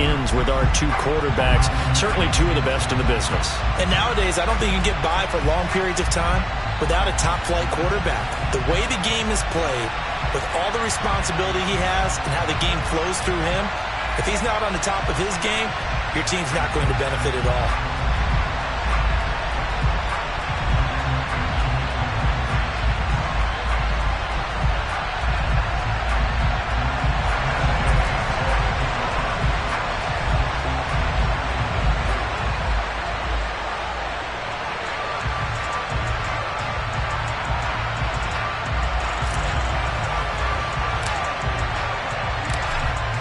ends with our two quarterbacks, certainly two of the best in the business. And nowadays, I don't think you can get by for long periods of time without a top-flight quarterback. The way the game is played, with all the responsibility he has and how the game flows through him, if he's not on the top of his game, your team's not going to benefit at all.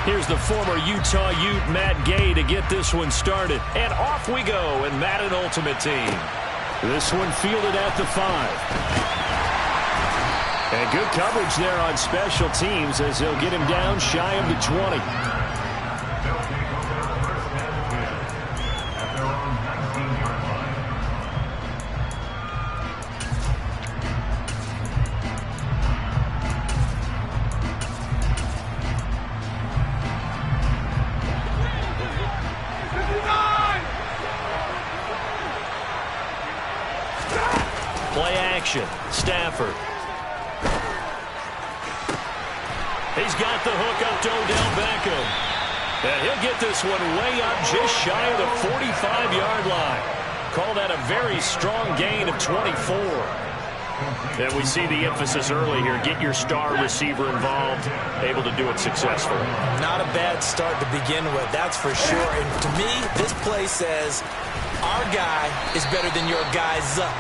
Here's the former Utah Ute, Matt Gay, to get this one started. And off we go in Madden Ultimate Team. This one fielded at the 5. And good coverage there on special teams as he'll get him down shy of the 20. Play action. Stafford. He's got the hook up to Odell Beckham. And he'll get this one way up just shy of the 45-yard line. Call that a very strong gain of 24. And we see the emphasis early here. Get your star receiver involved. Able to do it successfully. Not a bad start to begin with, that's for sure. And to me, this play says our guy is better than your guy's up.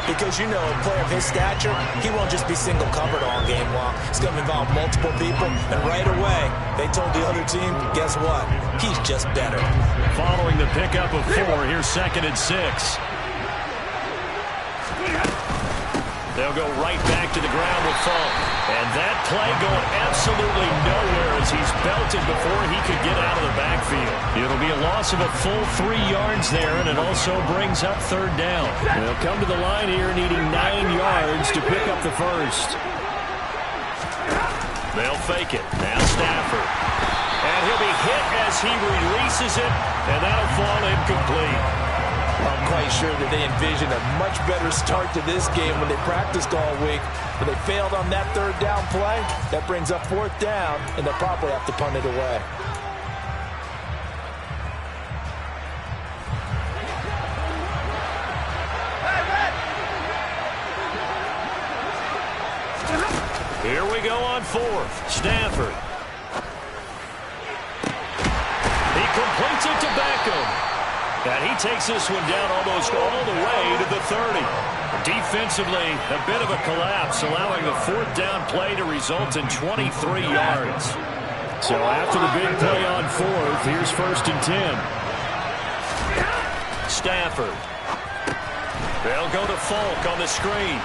Because, you know, a player of his stature, he won't just be single covered all game long. It's going to involve multiple people. And right away, they told the other team, guess what? He's just better. Following the pickup of 4, here's 2nd and 6. They'll go right back to the ground with Falk. And that play going absolutely nowhere as he's belted before he could get out of the backfield. It'll be a loss of a full 3 yards there, and it also brings up 3rd down. They'll come to the line here needing 9 yards to pick up the first. They'll fake it. Now Stafford. And he'll be hit as he releases it, and that'll fall incomplete. I'm quite sure that they envisioned a much better start to this game when they practiced all week. But they failed on that 3rd down play. That brings up 4th down, and they'll probably have to punt it away. Here we go on 4th. Stafford. He completes it to Beckham. And he takes this one down almost all the way to the 30. Defensively, a bit of a collapse, allowing the 4th down play to result in 23 yards. So after the big play on 4th, here's 1st and 10. Stafford. They'll go to Falk on the screen.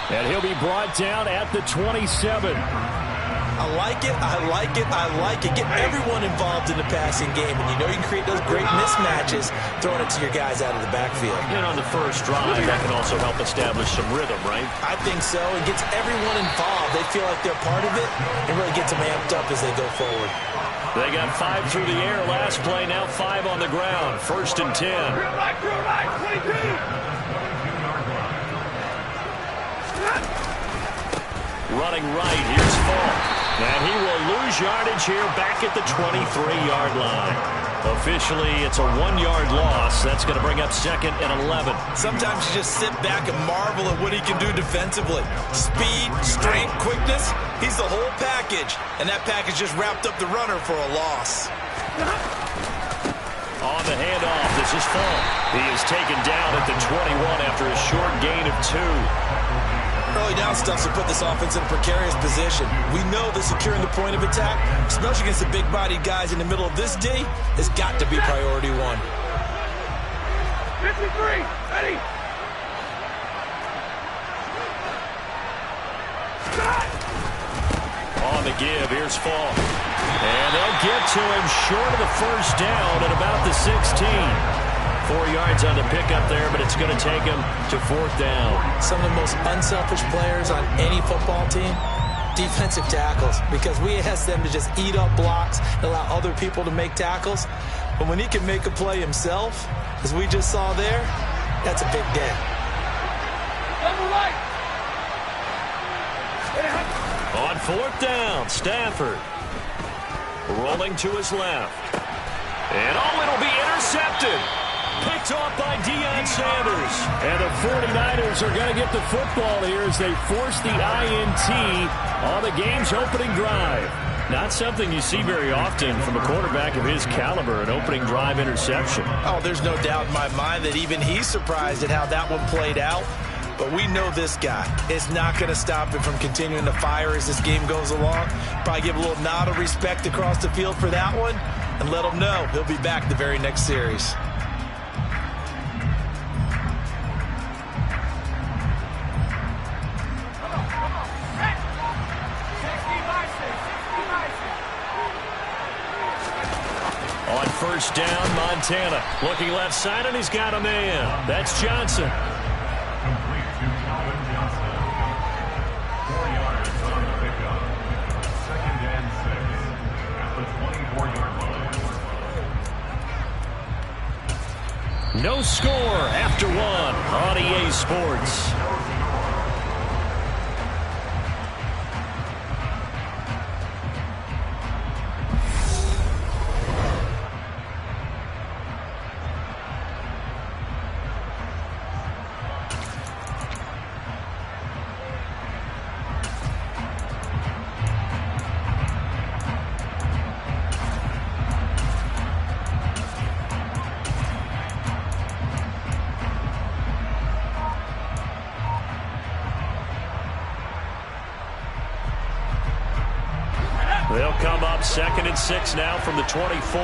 And he'll be brought down at the 27. I like it, I like it, I like it. Get everyone involved in the passing game, and you know you can create those great mismatches throwing it to your guys out of the backfield. And on the first drive, that can also help establish some rhythm, right? I think so. It gets everyone involved. They feel like they're part of it, and really gets them amped up as they go forward. They got 5 through the air last play, now 5 on the ground. 1st and 10. Running right, here's Falk. And he will lose yardage here back at the 23-yard line. Officially, it's a 1-yard loss. That's going to bring up 2nd and 11. Sometimes you just sit back and marvel at what he can do defensively. Speed, strength, quickness, he's the whole package. And that package just wrapped up the runner for a loss. On the handoff, this is Falk. He is taken down at the 21 after a short gain of 2. Early down stuff to put this offense in a precarious position. We know that securing the point of attack, especially against the big-bodied guys in the middle of this D, has got to be priority 1. 53, ready. On the give, here's Falk. And they'll get to him short of the 1st down at about the 16. 4 yards on the pickup there, but it's going to take him to 4th down. Some of the most unselfish players on any football team, defensive tackles, because we ask them to just eat up blocks and allow other people to make tackles. But when he can make a play himself, as we just saw there, that's a big day. On fourth down, Stafford rolling to his left. And it'll be intercepted. Picked off by Deion Sanders. And the 49ers are going to get the football here as they force the INT on the game's opening drive. Not something you see very often from a quarterback of his caliber, an opening drive interception. Oh, there's no doubt in my mind that even he's surprised at how that one played out. But we know this guy is not going to stop him from continuing to fire as this game goes along. Probably give a little nod of respect across the field for that one and let him know he'll be back the very next series. On first down, Montana looking left side, and he's got a man. That's Johnson. No score after one on EA Sports. They'll come up 2nd and 6 now from the 24.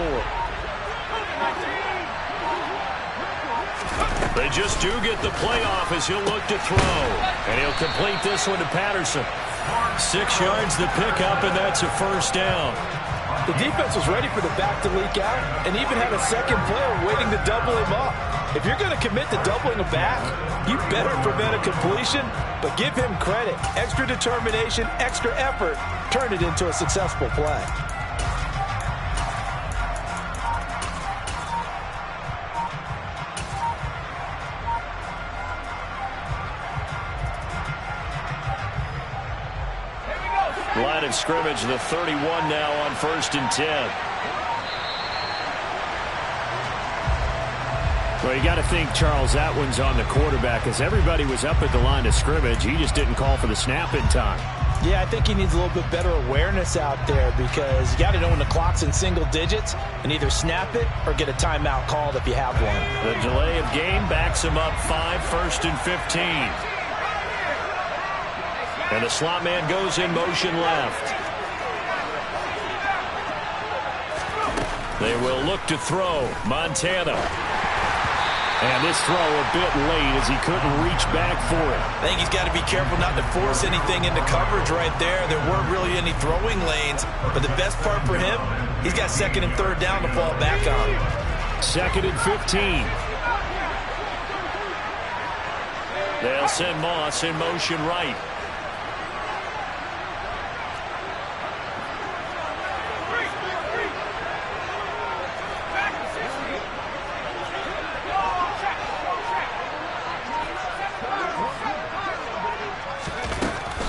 They just do get the playoff as he'll look to throw. And he'll complete this one to Patterson. 6 yards the pickup, and that's a first down. The defense was ready for the back to leak out and even had a second player waiting to double him up. If you're going to commit to doubling a back, you better prevent a completion, but give him credit. Extra determination, extra effort, turn it into a successful play. Line of scrimmage, the 31 now on 1st and 10. Well, you got to think, Charles, that one's on the quarterback as everybody was up at the line of scrimmage. He just didn't call for the snap in time. Yeah, I think he needs a little bit better awareness out there because you got to know when the clock's in single digits and either snap it or get a timeout called if you have one. The delay of game backs him up 5, 1st and 15. And the slot man goes in motion left. They will look to throw. Montana. And this throw a bit late as he couldn't reach back for it. I think he's got to be careful not to force anything into coverage right there. There weren't really any throwing lanes. But the best part for him, he's got 2nd and 3rd down to fall back on. 2nd and 15. They'll send Moss in motion right.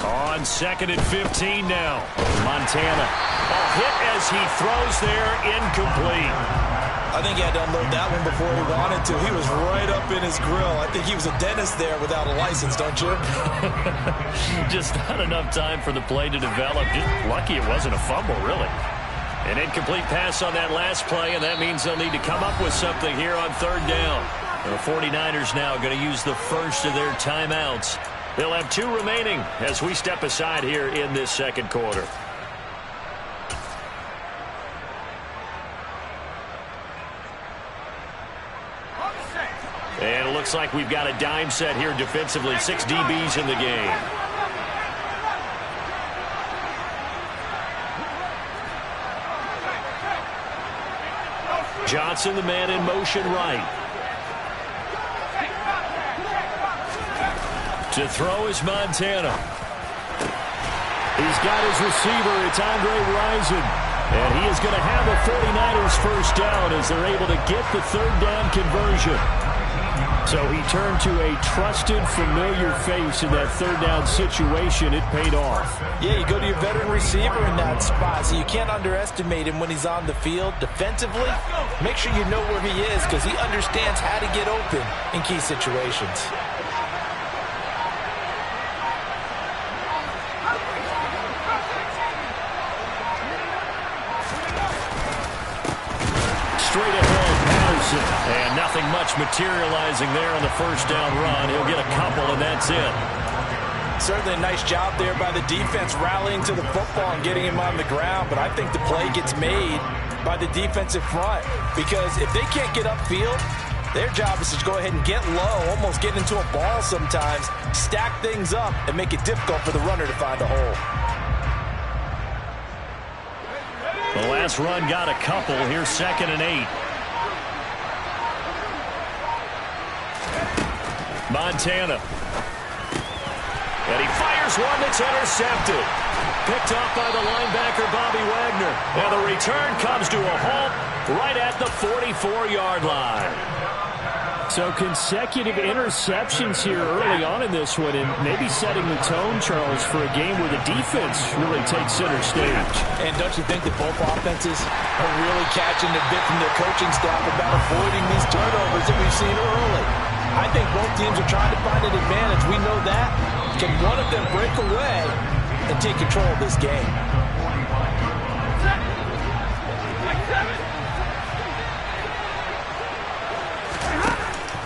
On 2nd and 15 now. Montana. A hit as he throws there, incomplete. I think he had to unload that one before he wanted to. He was right up in his grill. I think he was a dentist there without a license, don't you? Just not enough time for the play to develop. Just lucky it wasn't a fumble, really. An incomplete pass on that last play, and that means they'll need to come up with something here on 3rd down. The 49ers now going to use the first of their timeouts. They'll have 2 remaining as we step aside here in this 2nd quarter. And it looks like we've got a dime set here defensively. 6 DBs in the game. Johnson, the man in motion right. To throw is Montana. He's got his receiver. It's Andre Rison. And he is going to have a 49ers first down as they're able to get the third down conversion. So he turned to a trusted, familiar face in that third down situation. It paid off. Yeah, you go to your veteran receiver in that spot, so you can't underestimate him when he's on the field. Defensively, make sure you know where he is because he understands how to get open in key situations. Straight ahead, Patterson. And nothing much materializing there on the first down run. He'll get a couple, and that's it. Certainly a nice job there by the defense rallying to the football and getting him on the ground, but I think the play gets made by the defensive front because if they can't get upfield, their job is to go ahead and get low, almost get into a ball sometimes, stack things up, and make it difficult for the runner to find a hole. The last run got a couple. Here's 2nd and 8. Montana. And he fires one that's intercepted. Picked off by the linebacker, Bobby Wagner. And the return comes to a halt right at the 44-yard line. So consecutive interceptions here early on in this one, and maybe setting the tone, Charles, for a game where the defense really takes center stage. And don't you think that both offenses are really catching a bit from their coaching staff about avoiding these turnovers that we've seen early? I think both teams are trying to find an advantage. We know that. Can one of them break away and take control of this game?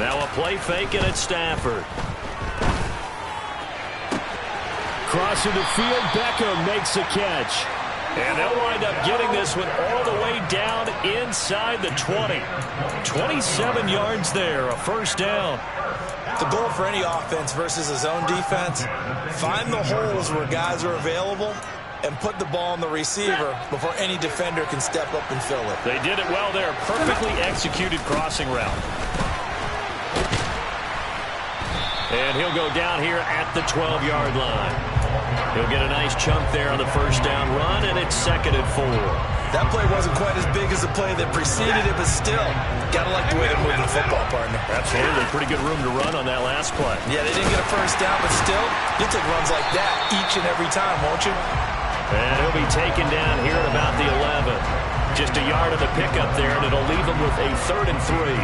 Now a play fake, and it's Stafford. Crossing the field, Beckham makes a catch. And they'll wind up getting this one all the way down inside the 20. 27 yards there, a first down. The goal for any offense versus a zone defense, find the holes where guys are available and put the ball on the receiver before any defender can step up and fill it. They did it well there. Perfectly executed crossing route. And he'll go down here at the 12-yard line. He'll get a nice chunk there on the first down run, and it's 2nd and 4. That play wasn't quite as big as the play that preceded it, but still, gotta like the way they're moving the football, partner. Absolutely. Pretty good room to run on that last play. Yeah, they didn't get a first down, but still, you'll take runs like that each and every time, won't you? And he'll be taken down here at about the 11. Just a yard of the pickup there, and it'll leave him with a 3rd and 3.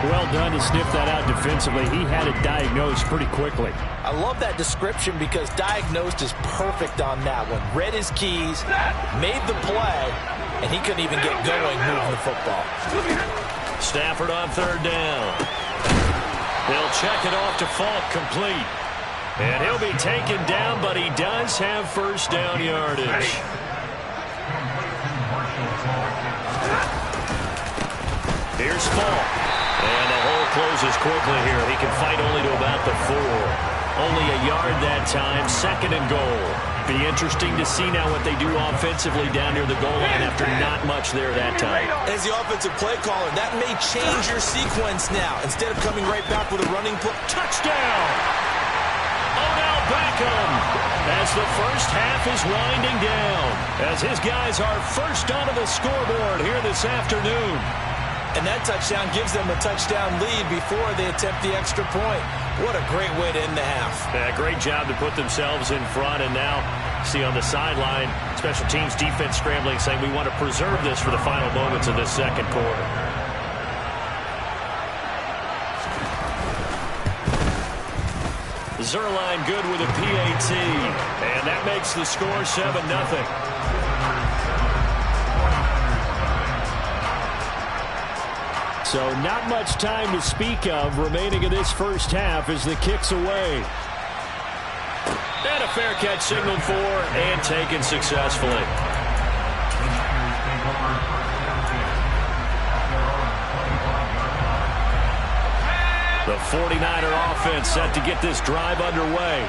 Well done to sniff that out defensively. He had it diagnosed pretty quickly. I love that description because diagnosed is perfect on that one. Read his keys, made the play, and he couldn't even get going moving the football. Stafford on 3rd down. They'll check it off to Falk, complete. And he'll be taken down, but he does have first down yardage. Here's Falk. And the hole closes quickly here. He can fight only to about the 4. Only a yard that time, 2nd and goal. Be interesting to see now what they do offensively down near the goal line after not much there that time. As the offensive play caller, that may change your sequence now. Instead of coming right back with a running play. Touchdown! Odell Beckham as the first half is winding down. As his guys are first onto the scoreboard here this afternoon. And that touchdown gives them a touchdown lead before they attempt the extra point. What a great way to end the half. Yeah, great job to put themselves in front. And now, see on the sideline, special teams defense scrambling, saying we want to preserve this for the final moments of this second quarter. Zerline good with a PAT. And that makes the score 7-0. So not much time to speak of remaining in this first half as the kick's away. And a fair catch signaled for and taken successfully. The 49er offense set to get this drive underway.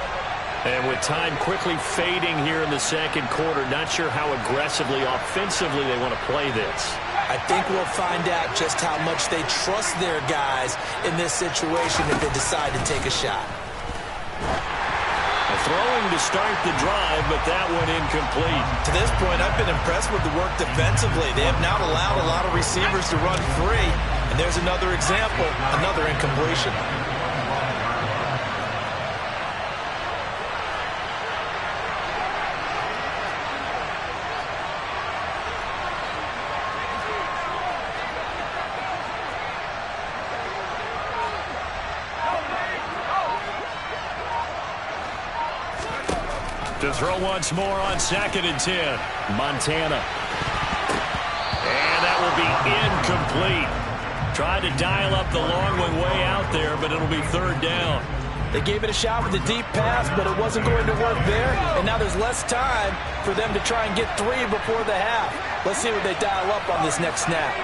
And with time quickly fading here in the second quarter, not sure how aggressively, offensively they want to play this. I think we'll find out just how much they trust their guys in this situation if they decide to take a shot. A throwing to start the drive, but that went incomplete. To this point, I've been impressed with the work defensively. They have not allowed a lot of receivers to run free. And there's another example, another incompletion. To throw once more on 2nd and 10. Montana. And that will be incomplete. Tried to dial up the long one way out there, but it'll be 3rd down. They gave it a shot with a deep pass, but it wasn't going to work there. And now there's less time for them to try and get 3 before the half. Let's see what they dial up on this next snap.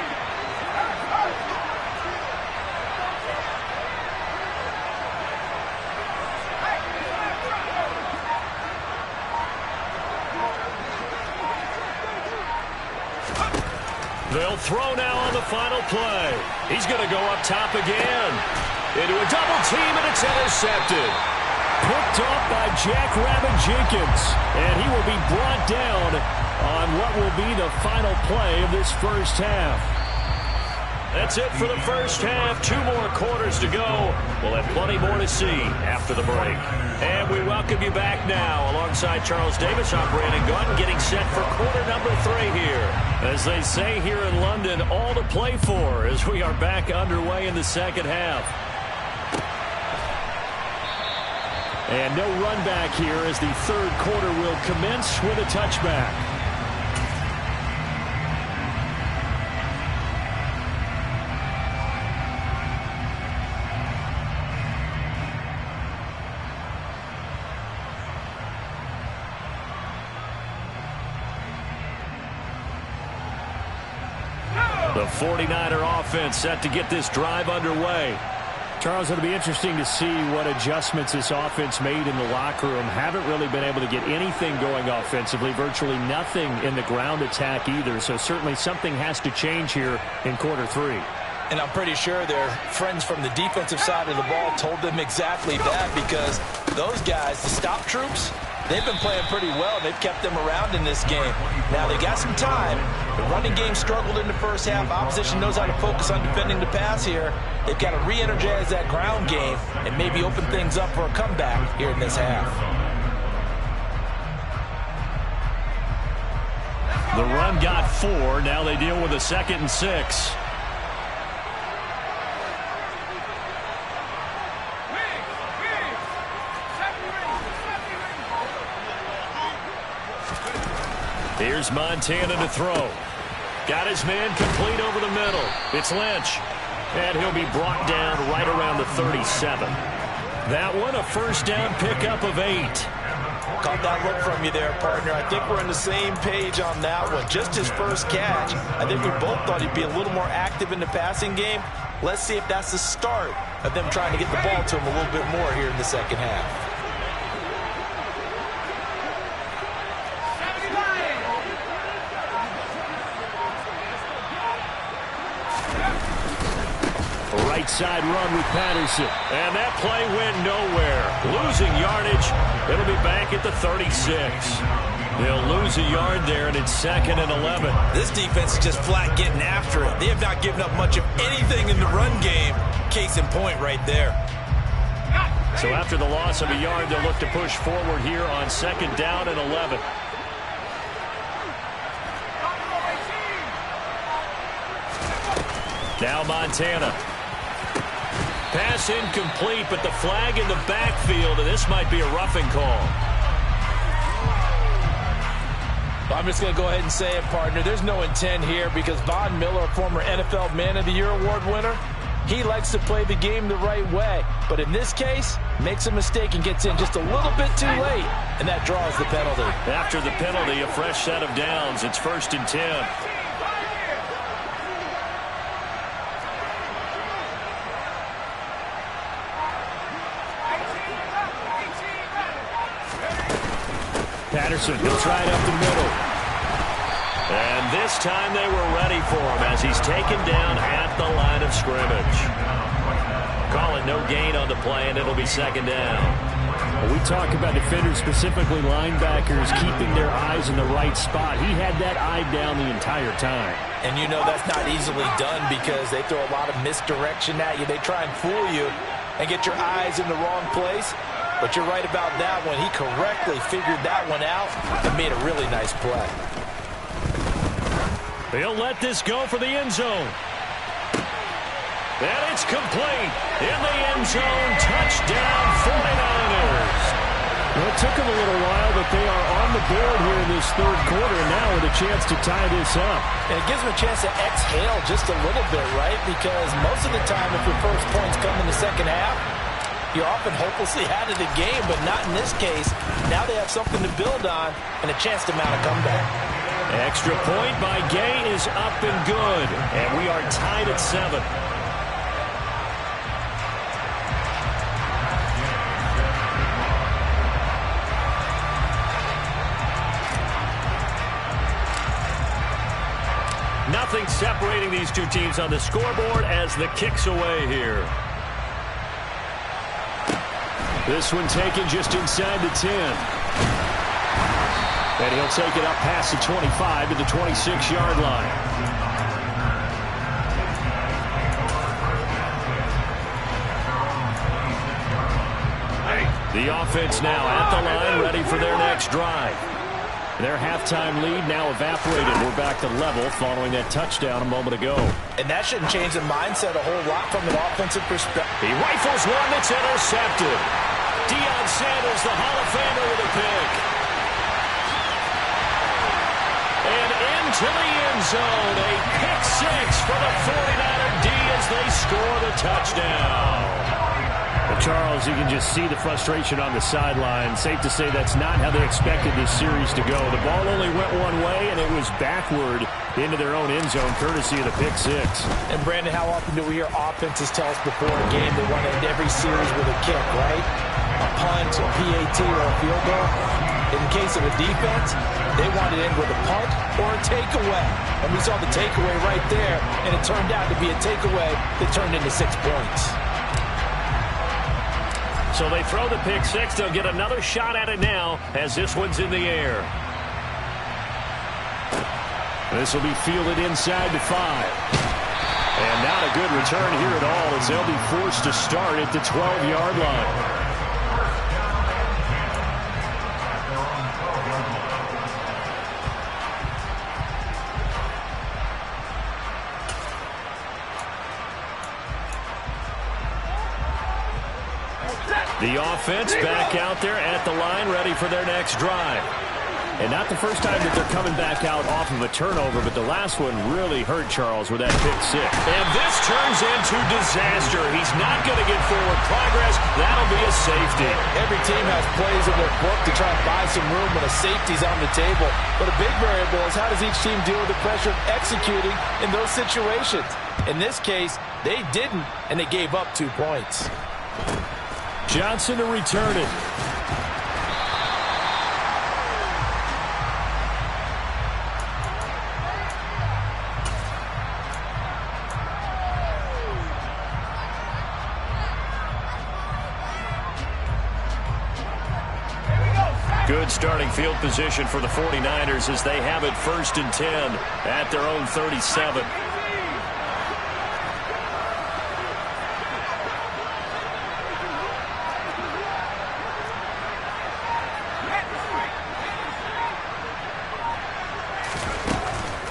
They'll throw now on the final play. He's going to go up top again. Into a double team, and it's intercepted. Picked off by Jackrabbit Jenkins. And he will be brought down on what will be the final play of this first half. That's it for the first half. 2 more quarters to go. We'll have plenty more to see after the break. And we welcome you back now. Alongside Charles Davis, I'm Brandon Gunn, getting set for quarter number 3 here. As they say here in London, all to play for as we are back underway in the second half. And no run back here as the 3rd quarter will commence with a touchback. The 49er offense set to get this drive underway. Charles, it'll be interesting to see what adjustments this offense made in the locker room. Haven't really been able to get anything going offensively, virtually nothing in the ground attack either. So certainly something has to change here in quarter 3. And I'm pretty sure their friends from the defensive side of the ball told them exactly that, because those guys, the stop troops, they've been playing pretty well. They've kept them around in this game. Now, they got some time. The running game struggled in the first half. Opposition knows how to focus on defending the pass here. They've got to re-energize that ground game and maybe open things up for a comeback here in this half. The run got 4. Now they deal with a 2nd and 6. Here's Montana to throw. Got his man complete over the middle. It's Lynch. And he'll be brought down right around the 37. That one, a first down pickup of 8. Caught that look from you there, partner. I think we're on the same page on that one. Just his first catch. I think we both thought he'd be a little more active in the passing game. Let's see if that's the start of them trying to get the ball to him a little bit more here in the second half. Right side run with Patterson. And that play went nowhere. Losing yardage. It'll be back at the 36. They'll lose a yard there, and it's 2nd and 11. This defense is just flat getting after it. They have not given up much of anything in the run game. Case in point right there. So after the loss of a yard, they'll look to push forward here on 2nd down and 11. Now Montana. Pass incomplete, but the flag in the backfield, and this might be a roughing call. I'm just going to go ahead and say it, partner. There's no intent here because Von Miller, former NFL Man of the Year award winner, he likes to play the game the right way. But in this case, makes a mistake and gets in just a little bit too late, and that draws the penalty. After the penalty, a fresh set of downs. It's 1st and 10. Patterson, he'll try it up the middle. And this time they were ready for him as he's taken down at the line of scrimmage. Call it no gain on the play, and it'll be 2nd down. When we talk about defenders, specifically linebackers, keeping their eyes in the right spot, he had that eye down the entire time. And you know that's not easily done because they throw a lot of misdirection at you. They try and fool you and get your eyes in the wrong place. But you're right about that one. He correctly figured that one out and made a really nice play. He'll let this go for the end zone. And it's complete. In the end zone, touchdown 49ers. Well, it took them a little while, but they are on the board here in this third quarter, and now with a chance to tie this up. And it gives them a chance to exhale just a little bit, right? Because most of the time, if your first points come in the second half, you're often hopelessly out of the game, but not in this case. Now they have something to build on and a chance to mount a comeback. Extra point by Gay is up and good, and we are tied at 7. Nothing separating these two teams on the scoreboard as the kick's away here. This one taken just inside the 10. And he'll take it up past the 25 to the 26-yard line. The offense now at the line, ready for their next drive. Their halftime lead now evaporated. We're back to level following that touchdown a moment ago. And that shouldn't change the mindset a whole lot from an offensive perspective. He rifles one that's intercepted. Deion Sanders, the Hall of Famer, with a pick. And into the end zone, a pick six for the 49er D as they score the touchdown. Well, Charles, you can just see the frustration on the sideline. Safe to say that's not how they expected this series to go. The ball only went one way, and it was backward into their own end zone, courtesy of the pick six. And, Brandon, how often do we hear offenses tell us before a game they want to end every series with a kick, right? A punt, a PAT, or a field goal. In the case of a defense, they want it in with a punt or a takeaway. And we saw the takeaway right there, and it turned out to be a takeaway that turned into 6 points. So they throw the pick six. They'll get another shot at it now as this one's in the air. This will be fielded inside the 5. And not a good return here at all as they'll be forced to start at the 12-yard line. The offense back out there at the line, ready for their next drive. And not the first time that they're coming back out off of a turnover, but the last one really hurt Charles with that pick six. And this turns into disaster. He's not going to get forward progress. That'll be a safety. Every team has plays in their book to try and buy some room when a safety's on the table. But a big variable is how does each team deal with the pressure of executing in those situations? In this case, they didn't, and they gave up 2 points. Johnson to return it. Good starting field position for the 49ers as they have it 1st and 10 at their own 37.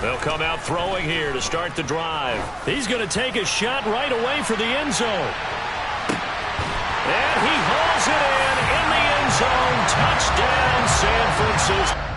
They'll come out throwing here to start the drive. He's going to take a shot right away for the end zone. And he hauls it in the end zone. Touchdown, San Francisco.